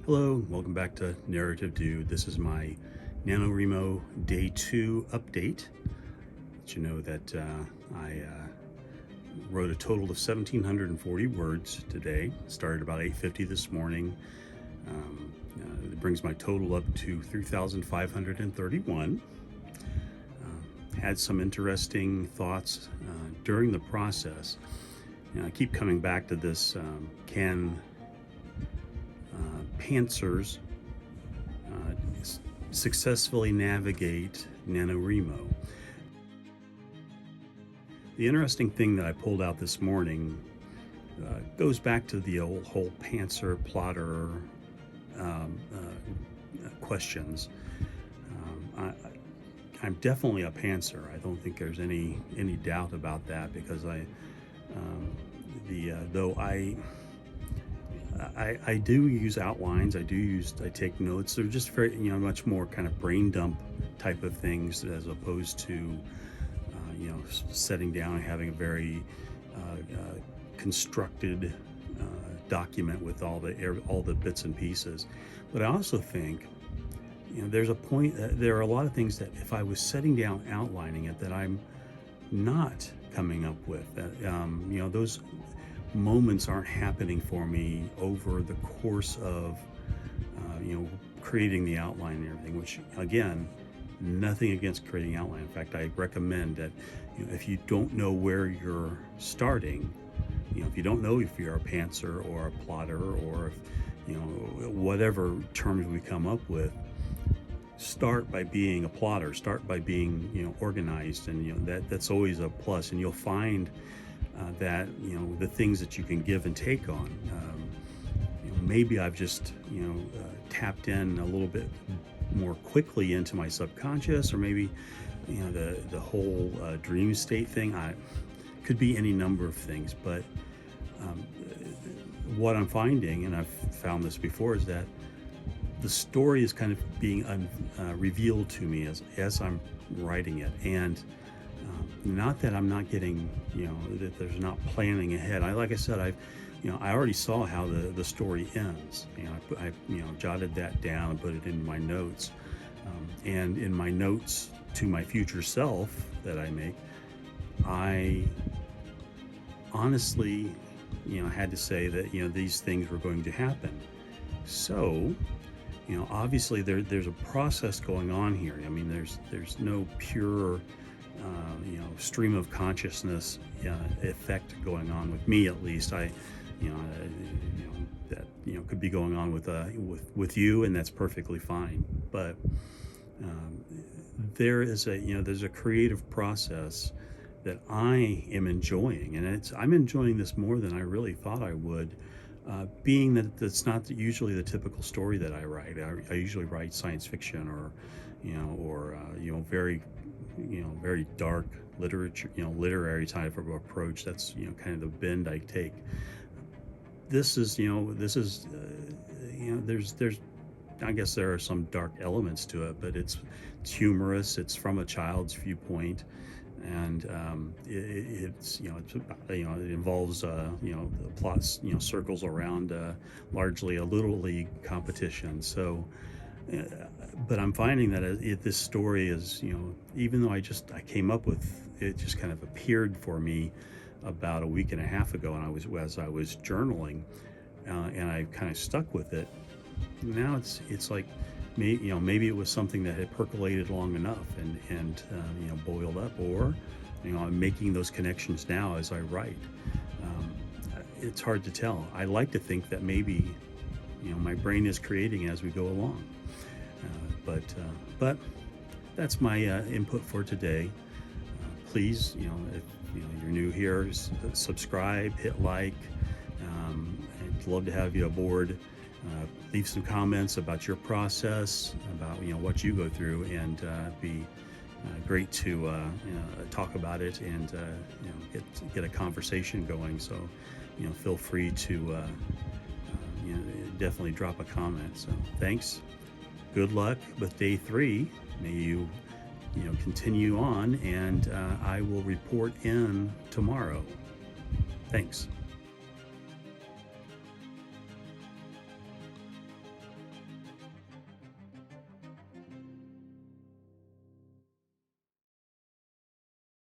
Hello, welcome back to Narrative Dude. This is my NaNoWrimo Day 2 update. Let you know that I wrote a total of 1,740 words today. Started about 8:50 this morning. It brings my total up to 3,531. Had some interesting thoughts during the process. I keep coming back to this, can pantsers successfully navigate NaNoWrimo? The interesting thing that I pulled out this morning goes back to the whole pantser plotter questions. I'm definitely a pantser. I don't think there's any doubt about that, because though I do use outlines. I take notes. They're just very, much more kind of brain dump type of things, as opposed to, setting down and having a very constructed document with all the bits and pieces. But I also think, there's a point that there are a lot of things that if I was setting down, outlining it, that I'm not coming up with. That those moments aren't happening for me over the course of creating the outline and everything, which, again, nothing against creating outline. In fact, I recommend that if you don't know where you're starting, if you don't know if you're a pantser or a plotter, or if, whatever terms we come up with, start by being a plotter, start by being organized, and that's always a plus. And you'll find that the things that you can give and take on. Maybe I've just tapped in a little bit more quickly into my subconscious, or maybe the whole dream state thing. Could be any number of things, but what I'm finding, and I've found this before, is that the story is kind of being revealed to me as I'm writing it. And not that I'm not getting, that there's not planning ahead. Like I said, I already saw how the story ends. I jotted that down and put it in my notes. And in my notes to my future self that I make, I honestly, had to say that, these things were going to happen. So, obviously there's a process going on here. I mean, there's no pure stream of consciousness effect going on with me, at least. That could be going on with you, and that's perfectly fine. But there's a creative process that I am enjoying, and I'm enjoying this more than I really thought I would. Being that that's not usually the typical story that I write. I usually write science fiction, or very dark literature, literary type of approach. That's kind of the bend I take. This is there's I guess there are some dark elements to it, but it's humorous. It's from a child's viewpoint, and it involves the plots circles around largely a little league competition. So. But I'm finding that this story is, even though I came up with it, just kind of appeared for me about a week and a half ago, and as I was journaling, and I kind of stuck with it. Now it's like maybe it was something that had percolated long enough and boiled up, or I'm making those connections now as I write. It's hard to tell. I like to think that maybe my brain is creating as we go along. But that's my input for today. Please, if you're new here, subscribe, hit like. I'd love to have you aboard. Leave some comments about your process, about what you go through, and be great to talk about it and get a conversation going. So feel free to definitely drop a comment. So thanks. Good luck with day 3. May you continue on, and I will report in tomorrow. Thanks.